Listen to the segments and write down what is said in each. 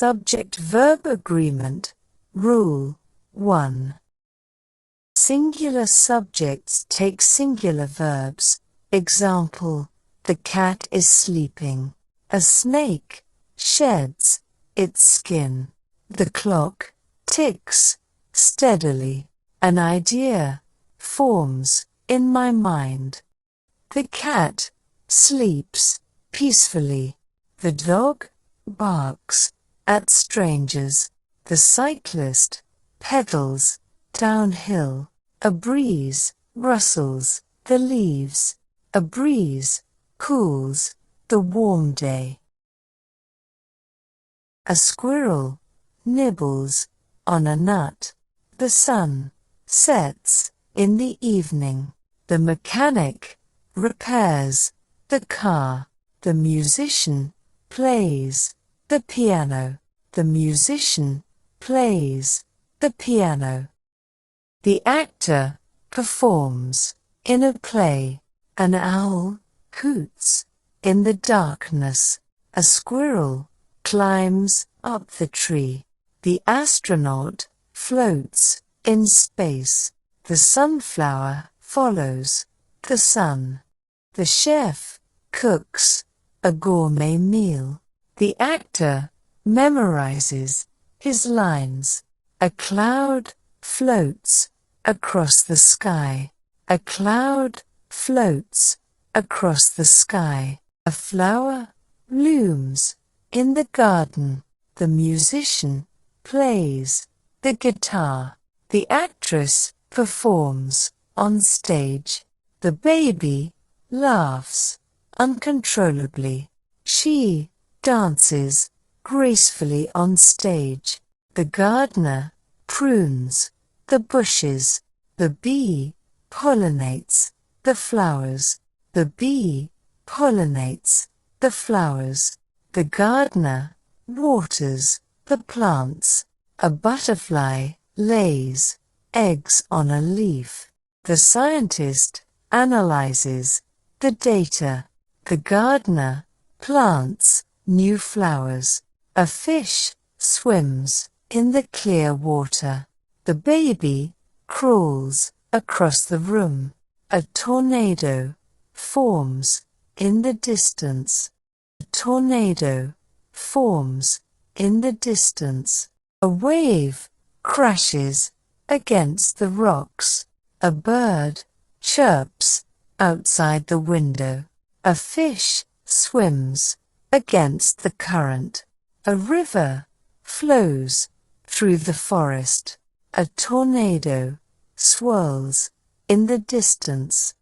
Subject-Verb Agreement Rule 1. Singular subjects take singular verbs. Example: the cat is sleeping. A snake sheds its skin. The clock ticks steadily. An idea forms in my mind. The cat sleeps peacefully. The dog barks at strangers. The cyclist pedals downhill. A breeze rustles the leaves. A breeze cools the warm day. A squirrel nibbles on a nut. The sun sets in the evening. The mechanic repairs the car. The musician plays the piano. The musician plays the piano. The actor performs in a play. An owl hoots in the darkness. A squirrel climbs up the tree. The astronaut floats in space. The sunflower follows the sun. The chef cooks a gourmet meal. The actor memorizes his lines. A cloud floats across the sky. A cloud floats across the sky. A flower blooms in the garden. The musician plays the guitar. The actress performs on stage. The baby laughs uncontrollably. She dances gracefully on stage. The gardener prunes the bushes. The bee pollinates the flowers. The bee pollinates the flowers. The gardener waters the plants. A butterfly lays eggs on a leaf. The scientist analyzes the data. The gardener plants new flowers. A fish swims in the clear water. The baby crawls across the room. A tornado forms in the distance. A tornado forms in the distance. A wave crashes against the rocks. A bird chirps outside the window. A fish swims against the current. A river flows through the forest. A tornado swirls in the distance.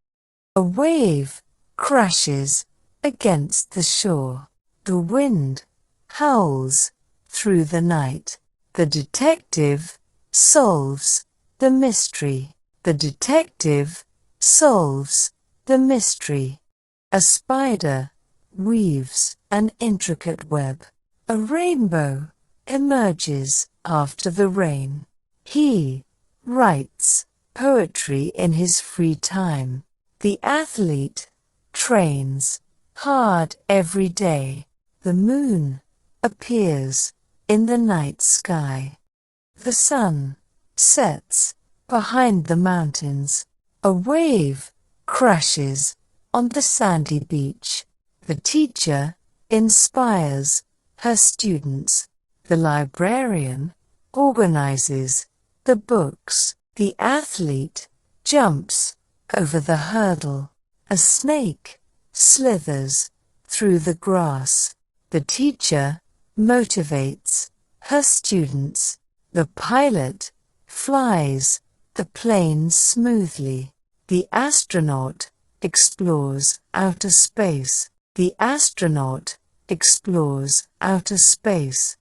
A wave crashes against the shore. The wind howls through the night. The detective solves the mystery. The detective solves the mystery. A spider weaves an intricate web. A rainbow emerges after the rain. He writes poetry in his free time. The athlete trains hard every day. The moon appears in the night sky. The sun sets behind the mountains. A wave crashes on the sandy beach. The teacher inspires her students. The librarian organizes the books. The athlete jumps over the hurdle. A snake slithers through the grass. The teacher motivates her students. The pilot flies the plane smoothly. The astronaut explores outer space. The astronaut explores outer space.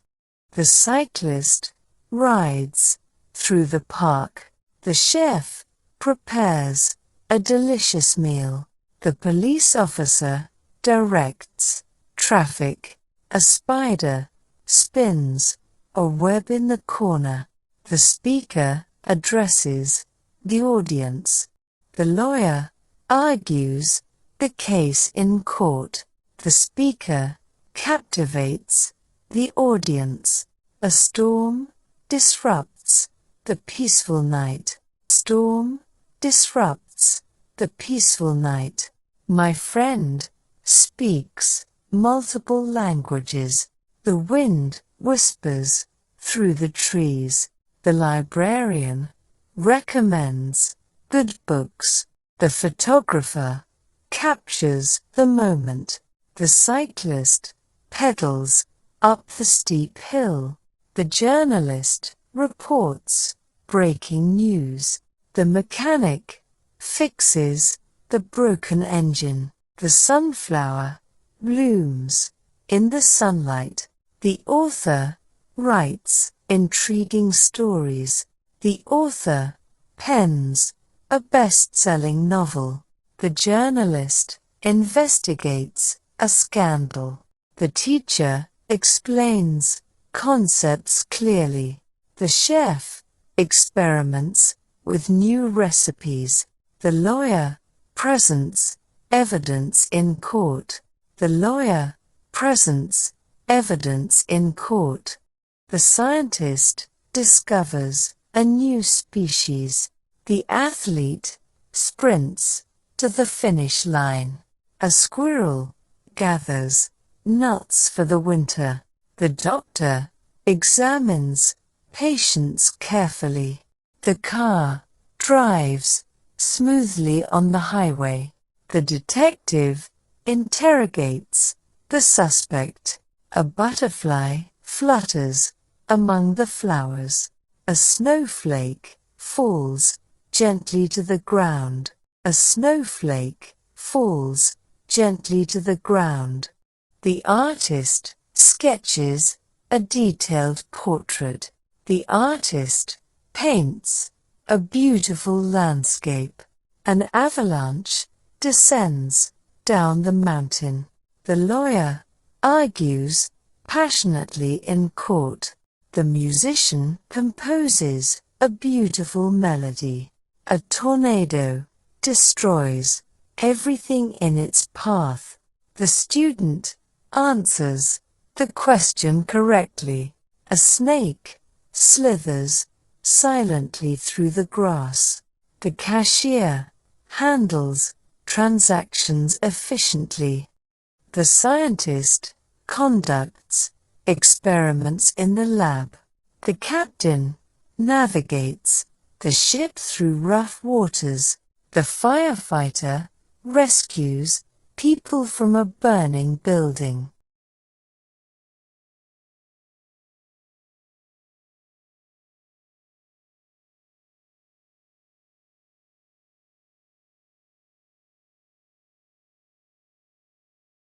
The cyclist rides through the park. The chef prepares a delicious meal. The police officer directs traffic. A spider spins a web in the corner. The speaker addresses the audience. The lawyer argues the case in court. The speaker captivates the audience. A storm disrupts the peaceful night. Storm disrupts the peaceful night. My friend speaks multiple languages. The wind whispers through the trees. The librarian recommends good books. The photographer captures the moment. The cyclist pedals up the steep hill. The journalist reports breaking news. The mechanic fixes the broken engine. The sunflower blooms in the sunlight. The author writes intriguing stories. The author pens a best-selling novel. The journalist investigates a scandal. The teacher explains concepts clearly. The chef experiments with new recipes. The lawyer presents evidence in court. The lawyer presents evidence in court. The scientist discovers a new species. The athlete sprints to the finish line. A squirrel gathers nuts for the winter. The doctor examines patients carefully. The car drives smoothly on the highway. The detective interrogates the suspect. A butterfly flutters among the flowers. A snowflake falls gently to the ground. A snowflake falls gently to the ground. The artist sketches a detailed portrait. The artist paints a beautiful landscape. An avalanche descends down the mountain. The lawyer argues passionately in court. The musician composes a beautiful melody. A tornado destroys everything in its path. The student answers the question correctly. A snake slithers silently through the grass. The cashier handles transactions efficiently. The scientist conducts experiments in the lab. The captain navigates the ship through rough waters. The firefighter rescues people from a burning building.